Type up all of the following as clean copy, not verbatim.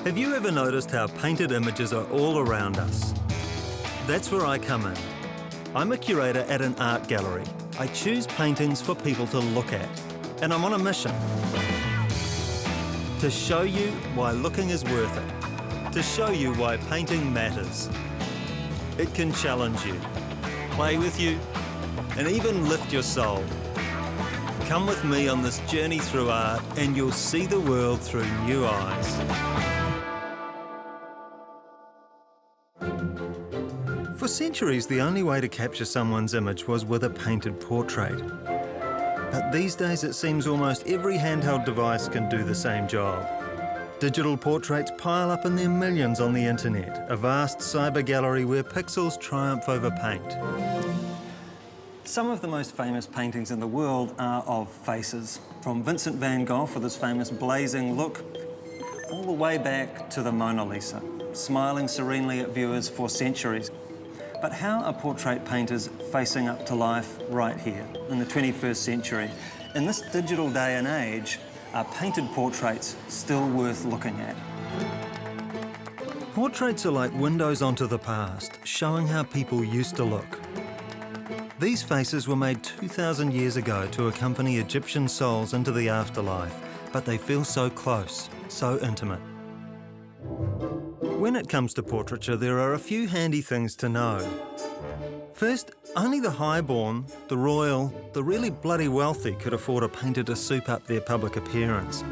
Have you ever noticed how painted images are all around us? That's where I come in. I'm a curator at an art gallery. I choose paintings for people to look at, and I'm on a mission to show you why looking is worth it, to show you why painting matters. It can challenge you, play with you, and even lift your soul. Come with me on this journey through art and you'll see the world through new eyes. For centuries, the only way to capture someone's image was with a painted portrait. But these days, it seems almost every handheld device can do the same job. Digital portraits pile up in their millions on the internet, a vast cyber gallery where pixels triumph over paint. Some of the most famous paintings in the world are of faces, from Vincent van Gogh with his famous blazing look, all the way back to the Mona Lisa, smiling serenely at viewers for centuries. But how are portrait painters facing up to life right here in the 21st century? In this digital day and age, are painted portraits still worth looking at? Portraits are like windows onto the past, showing how people used to look. These faces were made 2,000 years ago to accompany Egyptian souls into the afterlife, but they feel so close, so intimate. When it comes to portraiture, there are a few handy things to know. First, only the highborn, the royal, the really bloody wealthy could afford a painter to soup up their public appearance.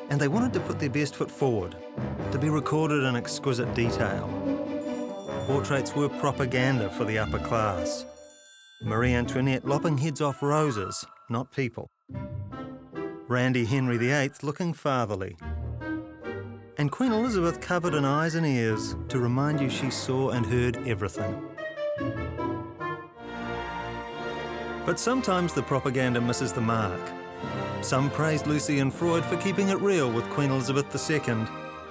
And they wanted to put their best foot forward, to be recorded in exquisite detail. Portraits were propaganda for the upper class. Marie Antoinette lopping heads off roses, not people. Randy Henry VIII looking fatherly. And Queen Elizabeth covered in eyes and ears to remind you she saw and heard everything. But sometimes the propaganda misses the mark. Some praised Lucy and Freud for keeping it real with Queen Elizabeth II.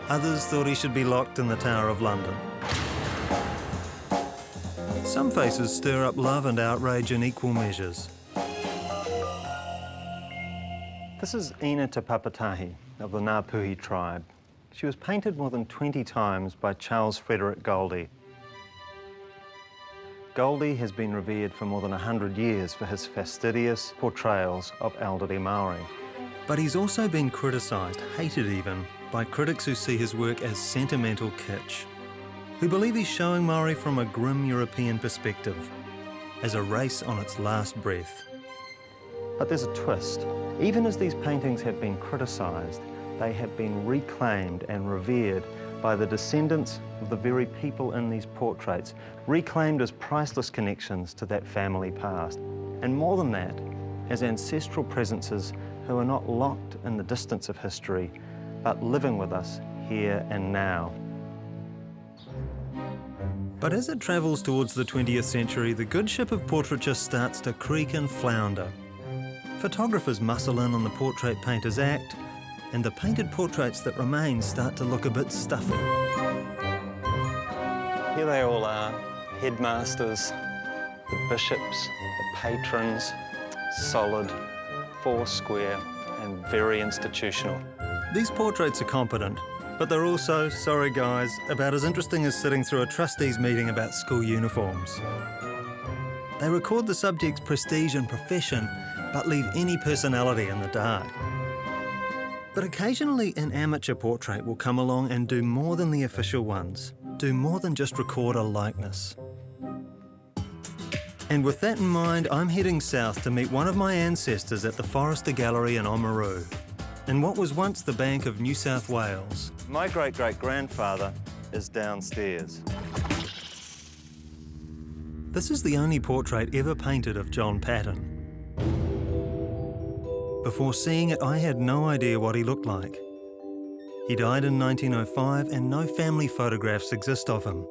Others thought he should be locked in the Tower of London. Some faces stir up love and outrage in equal measures. This is Ina Te Papatahi of the Ngāpuhi tribe. She was painted more than 20 times by Charles Frederick Goldie. Goldie has been revered for more than 100 years for his fastidious portrayals of elderly Maori. But he's also been criticised, hated even, by critics who see his work as sentimental kitsch, who believe he's showing Maori from a grim European perspective, as a race on its last breath. But there's a twist. Even as these paintings have been criticised, they have been reclaimed and revered by the descendants of the very people in these portraits, reclaimed as priceless connections to that family past. And more than that, as ancestral presences who are not locked in the distance of history, but living with us here and now. But as it travels towards the 20th century, the good ship of portraiture starts to creak and flounder. Photographers muscle in on the portrait painter's act, and the painted portraits that remain start to look a bit stuffy. Here they all are, headmasters, the bishops, the patrons, solid, foursquare, and very institutional. These portraits are competent, but they're also, sorry guys, about as interesting as sitting through a trustees meeting about school uniforms. They record the subject's prestige and profession, but leave any personality in the dark. But occasionally an amateur portrait will come along and do more than the official ones, do more than just record a likeness. And with that in mind, I'm heading south to meet one of my ancestors at the Forrester Gallery in Oamaru, in what was once the Bank of New South Wales. My great-great-grandfather is downstairs. This is the only portrait ever painted of John Paton. Before seeing it, I had no idea what he looked like. He died in 1905 and no family photographs exist of him.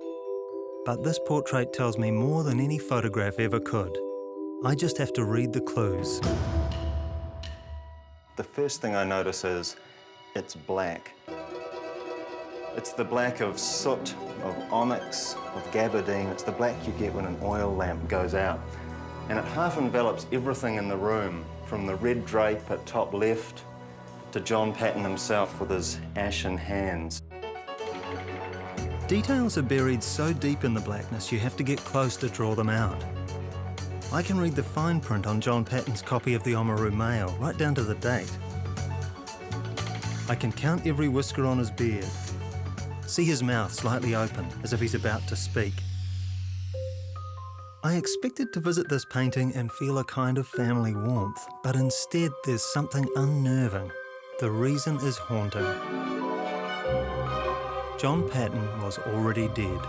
But this portrait tells me more than any photograph ever could. I just have to read the clues. The first thing I notice is it's black. It's the black of soot, of onyx, of gabardine. It's the black you get when an oil lamp goes out. And it half envelops everything in the room, from the red drape at top left to John Paton himself with his ashen hands. Details are buried so deep in the blackness you have to get close to draw them out. I can read the fine print on John Paton's copy of the Oamaru Mail, right down to the date. I can count every whisker on his beard, see his mouth slightly open as if he's about to speak. I expected to visit this painting and feel a kind of family warmth, but instead there's something unnerving. The reason is haunting. John Paton was already dead.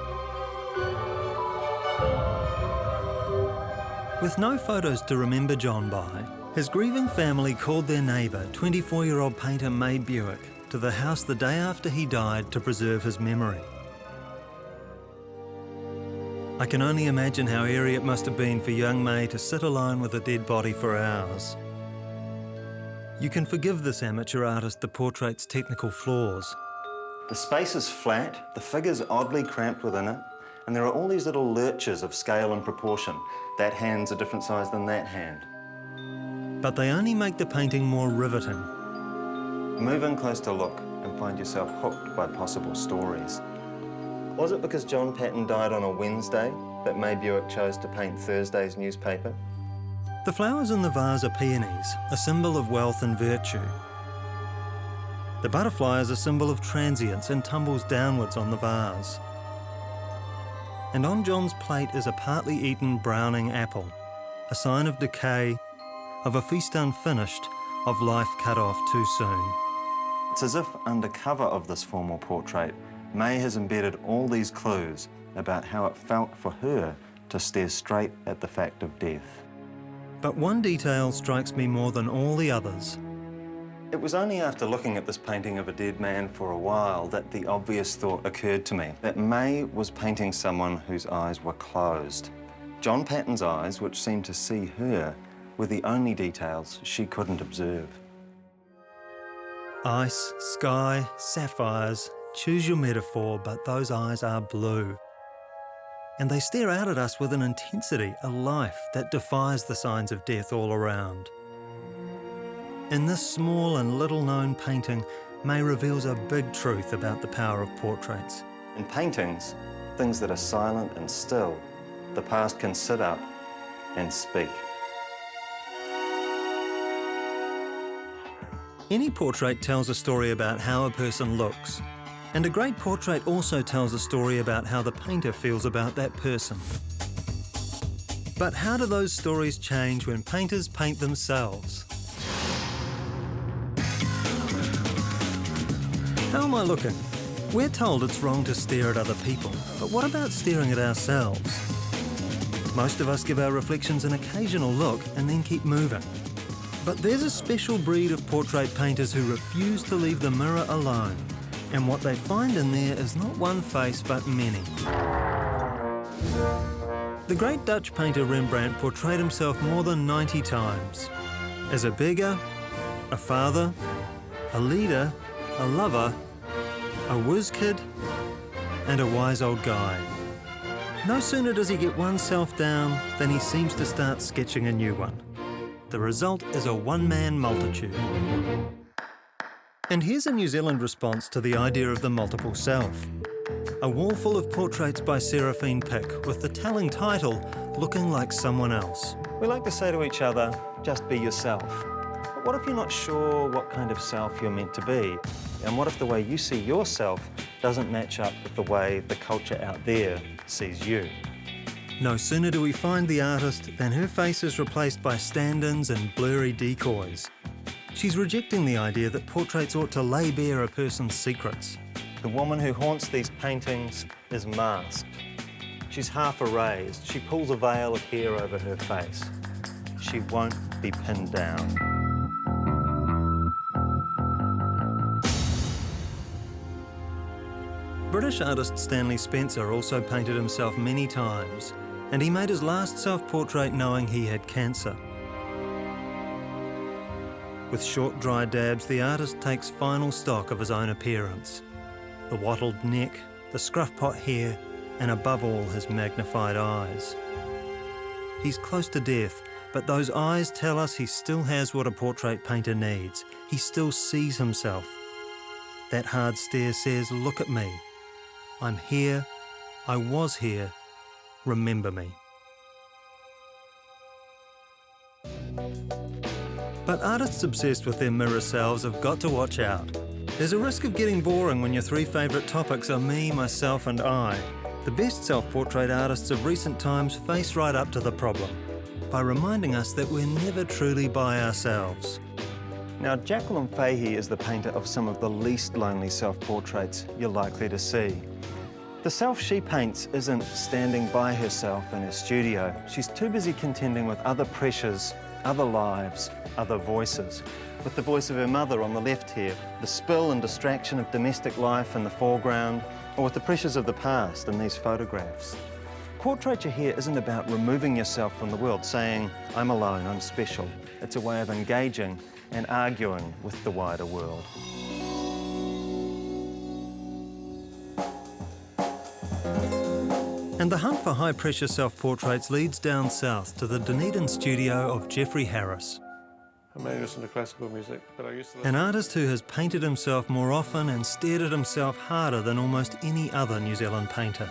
With no photos to remember John by, his grieving family called their neighbour, 24-year-old painter May Buick, to the house the day after he died to preserve his memory. I can only imagine how eerie it must have been for young May to sit alone with a dead body for hours. You can forgive this amateur artist the portrait's technical flaws. The space is flat, the figure's oddly cramped within it, and there are all these little lurches of scale and proportion. That hand's a different size than that hand. But they only make the painting more riveting. Move in close to look and find yourself hooked by possible stories. Was it because John Paton died on a Wednesday that May Buick chose to paint Thursday's newspaper? The flowers in the vase are peonies, a symbol of wealth and virtue. The butterfly is a symbol of transience and tumbles downwards on the vase. And on John's plate is a partly eaten browning apple, a sign of decay, of a feast unfinished, of life cut off too soon. It's as if under cover of this formal portrait, May has embedded all these clues about how it felt for her to stare straight at the fact of death. But one detail strikes me more than all the others. It was only after looking at this painting of a dead man for a while that the obvious thought occurred to me, that May was painting someone whose eyes were closed. John Paton's eyes, which seemed to see her, were the only details she couldn't observe. Ice, sky, sapphires, choose your metaphor, but those eyes are blue. And they stare out at us with an intensity, a life that defies the signs of death all around. In this small and little-known painting, May reveals a big truth about the power of portraits. In paintings, things that are silent and still, the past can sit up and speak. Any portrait tells a story about how a person looks. And a great portrait also tells a story about how the painter feels about that person. But how do those stories change when painters paint themselves? How am I looking? We're told it's wrong to stare at other people, but what about staring at ourselves? Most of us give our reflections an occasional look and then keep moving. But there's a special breed of portrait painters who refuse to leave the mirror alone. And what they find in there is not one face, but many. The great Dutch painter Rembrandt portrayed himself more than 90 times. As a beggar, a father, a leader, a lover, a whiz kid, and a wise old guy. No sooner does he get one self down than he seems to start sketching a new one. The result is a one-man multitude. And here's a New Zealand response to the idea of the multiple self. A wall full of portraits by Seraphine Pick with the telling title, Looking Like Someone Else. We like to say to each other, just be yourself. But what if you're not sure what kind of self you're meant to be? And what if the way you see yourself doesn't match up with the way the culture out there sees you? No sooner do we find the artist than her face is replaced by stand-ins and blurry decoys. She's rejecting the idea that portraits ought to lay bare a person's secrets. The woman who haunts these paintings is masked. She's half erased. She pulls a veil of hair over her face. She won't be pinned down. British artist Stanley Spencer also painted himself many times, and he made his last self-portrait knowing he had cancer. With short, dry dabs, the artist takes final stock of his own appearance. The wattled neck, the scruff-pot hair, and above all, his magnified eyes. He's close to death, but those eyes tell us he still has what a portrait painter needs. he still sees himself. That hard stare says, "Look at me. I'm here. I was here. Remember me." But artists obsessed with their mirror selves have got to watch out. There's a risk of getting boring when your three favourite topics are me, myself and I. The best self-portrait artists of recent times face right up to the problem by reminding us that we're never truly by ourselves. Now, Jacqueline Fahey is the painter of some of the least lonely self-portraits you're likely to see. The self she paints isn't standing by herself in her studio. She's too busy contending with other pressures, other lives, other voices. With the voice of her mother on the left here, the spill and distraction of domestic life in the foreground, or with the pressures of the past in these photographs. Portraiture here isn't about removing yourself from the world, saying, "I'm alone, I'm special." It's a way of engaging and arguing with the wider world. And the hunt for high-pressure self-portraits leads down south to the Dunedin studio of Geoffrey Harris. I mainly listen to classical music, but I used to An artist who has painted himself more often and stared at himself harder than almost any other New Zealand painter.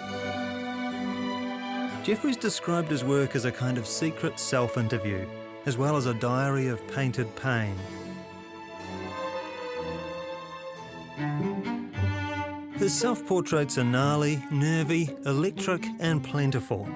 Geoffrey's described his work as a kind of secret self-interview, as well as a diary of painted pain. His self-portraits are gnarly, nervy, electric and plentiful,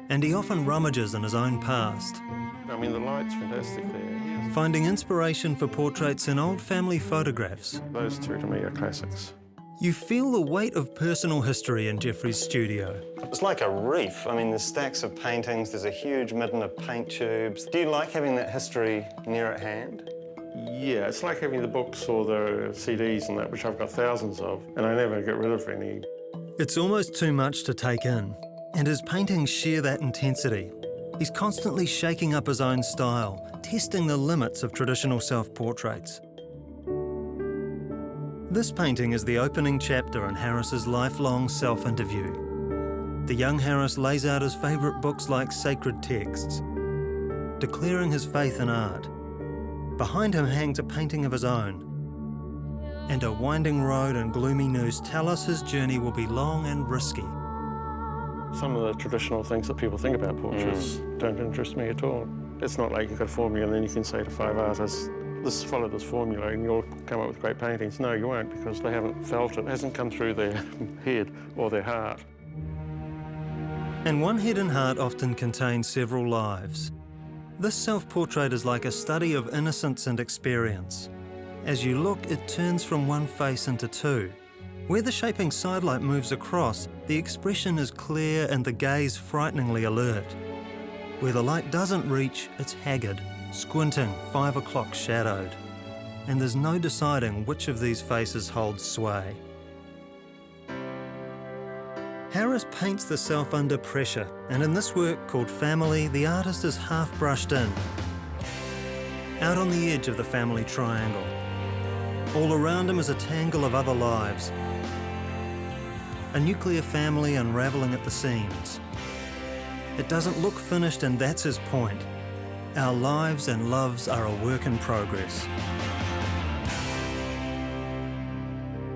and he often rummages in his own past, I mean, the light's fantastic there. finding inspiration for portraits in old family photographs. Those two to me are classics. You feel the weight of personal history in Geoffrey's studio. It's like a reef. I mean, there's stacks of paintings, there's a huge midden of paint tubes. Do you like having that history near at hand? Yeah, it's like having the books or the CDs and that, which I've got thousands of, and I never get rid of any. It's almost too much to take in, and his paintings share that intensity. He's constantly shaking up his own style, testing the limits of traditional self-portraits. This painting is the opening chapter in Harris's lifelong self-interview. The young Harris lays out his favourite books like sacred texts, declaring his faith in art. Behind him hangs a painting of his own, and a winding road and gloomy noose tell us his journey will be long and risky. Some of the traditional things that people think about portraits don't interest me at all. It's not like you've got a formula and then you can say to 5 artists, follow this formula and you'll come up with great paintings. No, you won't, because they haven't felt it. It hasn't come through their head or their heart. And one head and heart often contains several lives. This self-portrait is like a study of innocence and experience. As you look, it turns from one face into two. Where the shaping sidelight moves across, the expression is clear and the gaze frighteningly alert. Where the light doesn't reach, it's haggard, squinting, 5 o'clock shadowed. And there's no deciding which of these faces holds sway. Harris paints the self under pressure, and in this work called Family, the artist is half brushed in, out on the edge of the family triangle. All around him is a tangle of other lives, a nuclear family unravelling at the seams. It doesn't look finished, and that's his point. Our lives and loves are a work in progress.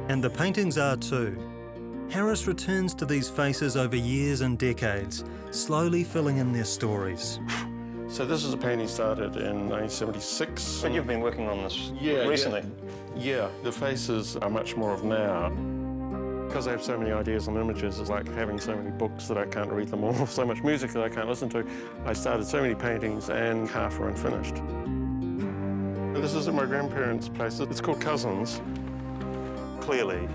And the paintings are too. Harris returns to these faces over years and decades, slowly filling in their stories. So this is a painting started in 1976. But you've been working on this recently. Yeah, the faces are much more of now. Because I have so many ideas and images, it's like having so many books that I can't read them all, so much music that I can't listen to. I started so many paintings and half are unfinished. This is at my grandparents' place. It's called Cousins. Clearly,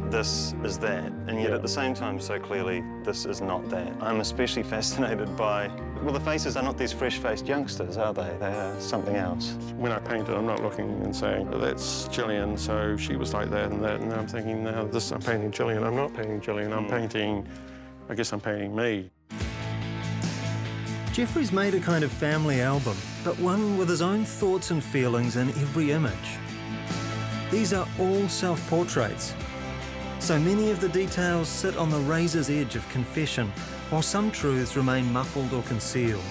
this is that, and yet at the same time, so clearly, this is not that. I'm especially fascinated by, well, the faces are not these fresh-faced youngsters, are they? They are something else. When I paint it, I'm not looking and saying, that's Gillian, so she was like that, and I'm thinking, now this, I'm painting Gillian. I'm not painting Gillian, I'm painting, I guess I'm painting me. Geoffrey's made a kind of family album, but one with his own thoughts and feelings in every image. These are all self-portraits. So many of the details sit on the razor's edge of confession, while some truths remain muffled or concealed.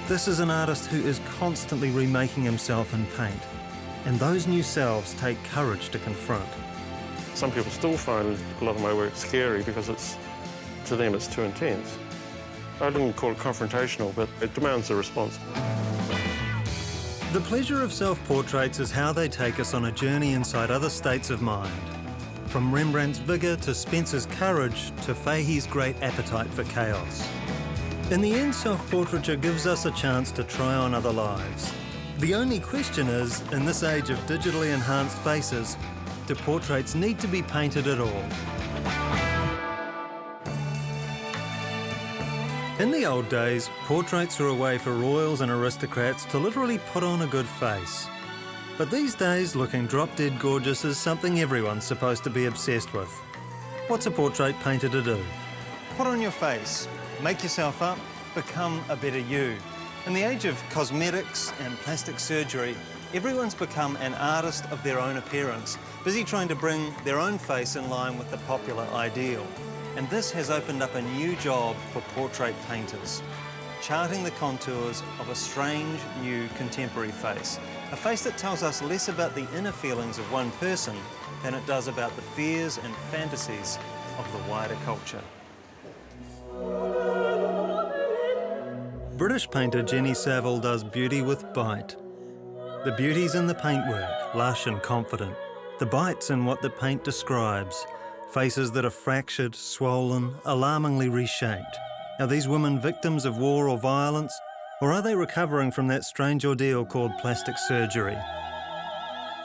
This is an artist who is constantly remaking himself in paint, And those new selves take courage to confront. Some people still find a lot of my work scary because to them it's too intense. I wouldn't call it confrontational, but it demands a response. The pleasure of self-portraits is how they take us on a journey inside other states of mind. From Rembrandt's vigour to Spencer's courage to Fahey's great appetite for chaos. In the end, self-portraiture gives us a chance to try on other lives. The only question is, in this age of digitally enhanced faces, do portraits need to be painted at all? In the old days, portraits were a way for royals and aristocrats to literally put on a good face. But these days, looking drop-dead gorgeous is something everyone's supposed to be obsessed with. What's a portrait painter to do? Put on your face, make yourself up, become a better you. In the age of cosmetics and plastic surgery, everyone's become an artist of their own appearance, busy trying to bring their own face in line with the popular ideal. And this has opened up a new job for portrait painters, charting the contours of a strange new contemporary face. A face that tells us less about the inner feelings of one person than it does about the fears and fantasies of the wider culture. British painter Jenny Saville does beauty with bite. The beauty's in the paintwork, lush and confident. The bite's in what the paint describes. Faces that are fractured, swollen, alarmingly reshaped. Are these women victims of war or violence? Or are they recovering from that strange ordeal called plastic surgery?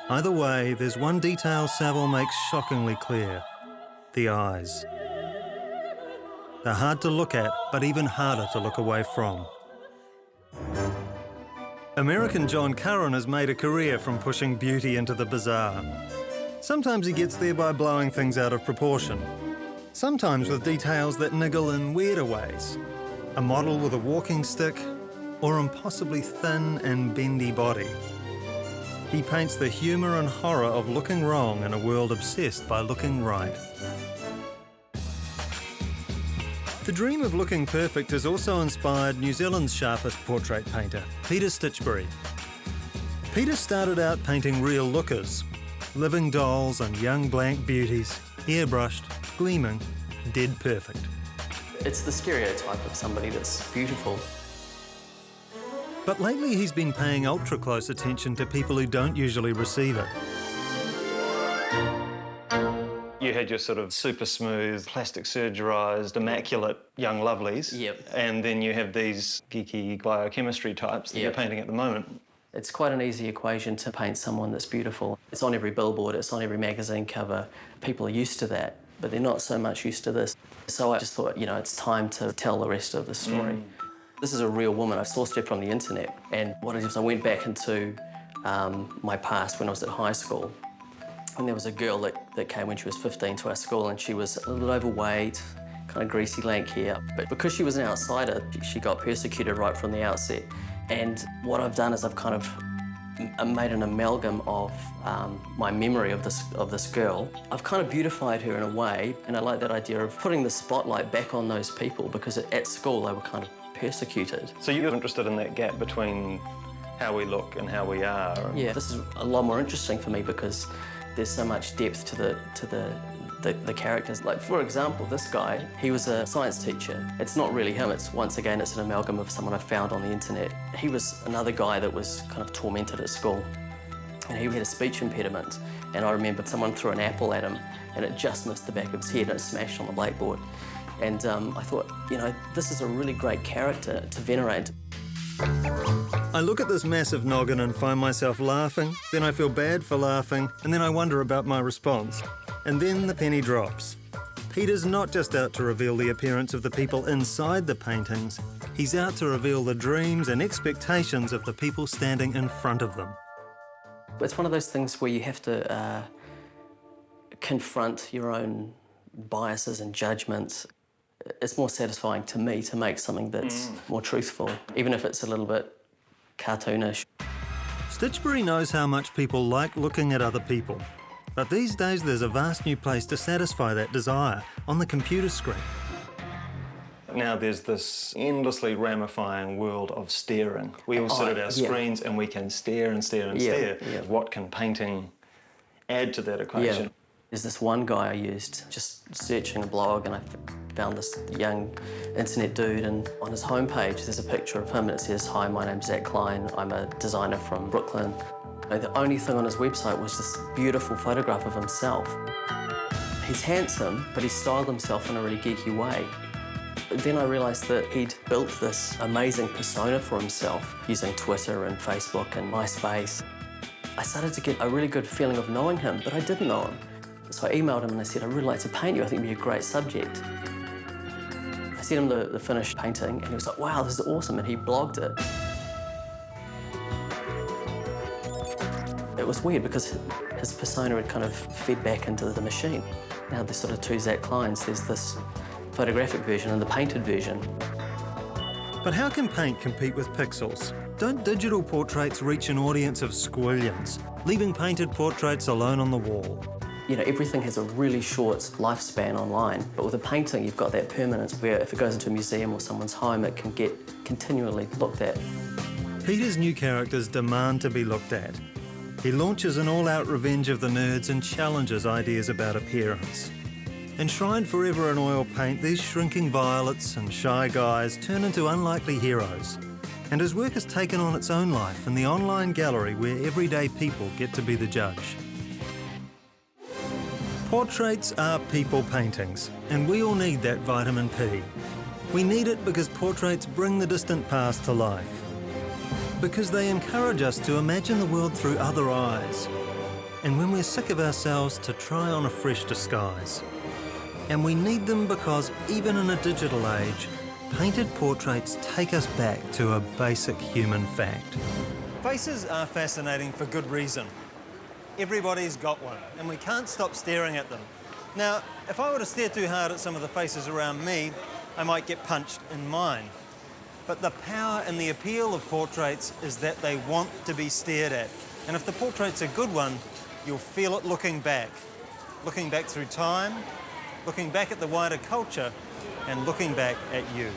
Either way, there's one detail Saville makes shockingly clear: the eyes. They're hard to look at, but even harder to look away from. American John Curran has made a career from pushing beauty into the bizarre. Sometimes he gets there by blowing things out of proportion. Sometimes with details that niggle in weirder ways. A model with a walking stick, or impossibly thin and bendy body. He paints the humour and horror of looking wrong in a world obsessed by looking right. The dream of looking perfect has also inspired New Zealand's sharpest portrait painter, Peter Stitchbury. Peter started out painting real lookers, living dolls and young blank beauties, airbrushed, gleaming, dead perfect. It's the stereotype of somebody that's beautiful. But lately he's been paying ultra close attention to people who don't usually receive it. You had your sort of super smooth, plastic surgerised, immaculate young lovelies. Yep. And then you have these geeky biochemistry types that you're painting at the moment. It's quite an easy equation to paint someone that's beautiful. It's on every billboard, it's on every magazine cover. People are used to that, but they're not so much used to this. So I just thought, you know, it's time to tell the rest of the story. This is a real woman. I sourced her from the internet. And what I did was I went back into my past when I was at high school. And there was a girl that came when she was 15 to our school, and she was a little overweight, kind of greasy, lank hair. But because she was an outsider, she got persecuted right from the outset. And what I've done is I've kind of made an amalgam of my memory of this girl. I've kind of beautified her in a way, and I like that idea of putting the spotlight back on those people, because at school they were kind of persecuted. So you're interested in that gap between how we look and how we are? Yeah, this is a lot more interesting for me because there's so much depth to the characters. Like, for example, this guy, he was a science teacher. It's not really him, once again, it's an amalgam of someone I found on the internet. He was another guy that was kind of tormented at school. And he had a speech impediment. And I remember someone threw an apple at him and it just missed the back of his head and it smashed on the blackboard. And I thought, you know, this is a really great character to venerate. I look at this massive noggin and find myself laughing, then I feel bad for laughing, and then I wonder about my response. And then the penny drops. Peter's not just out to reveal the appearance of the people inside the paintings, he's out to reveal the dreams and expectations of the people standing in front of them. It's one of those things where you have to confront your own biases and judgments. It's more satisfying to me to make something that's more truthful, even if it's a little bit cartoonish. Stitchbury knows how much people like looking at other people. But these days there's a vast new place to satisfy that desire, on the computer screen. now there's this endlessly ramifying world of staring. We all sit at our screens and we can stare and stare and stare. Yeah. What can painting add to that equation? Yeah. There's this one guy I used, just searching a blog, and I found this young internet dude, and on his homepage there's a picture of him and it says, "Hi, my name's Zach Klein, I'm a designer from Brooklyn." And the only thing on his website was this beautiful photograph of himself. He's handsome, but he styled himself in a really geeky way. But then I realised that he'd built this amazing persona for himself using Twitter and Facebook and MySpace. I started to get a really good feeling of knowing him, but I didn't know him. So I emailed him and I said, "I'd really like to paint you, I think you'd be a great subject." I sent him the finished painting and he was like, "Wow, this is awesome," and he blogged it. It was weird because his persona had kind of fed back into the machine. Now there's sort of two Zach Kleins. There's this photographic version and the painted version. But how can paint compete with pixels? Don't digital portraits reach an audience of squillions, leaving painted portraits alone on the wall? You know, everything has a really short lifespan online, but with a painting you've got that permanence where if it goes into a museum or someone's home, it can get continually looked at. Peter's new characters demand to be looked at. He launches an all-out revenge of the nerds and challenges ideas about appearance. Enshrined forever in oil paint, these shrinking violets and shy guys turn into unlikely heroes. And his work has taken on its own life in the online gallery where everyday people get to be the judge. Portraits are people paintings, and we all need that vitamin P. We need it because portraits bring the distant past to life. Because they encourage us to imagine the world through other eyes. And when we're sick of ourselves, to try on a fresh disguise. And we need them because even in a digital age, painted portraits take us back to a basic human fact. Faces are fascinating for good reason. Everybody's got one, and we can't stop staring at them. Now, if I were to stare too hard at some of the faces around me, I might get punched in mine. But the power and the appeal of portraits is that they want to be stared at. And if the portrait's a good one, you'll feel it looking back through time, looking back at the wider culture, and looking back at you.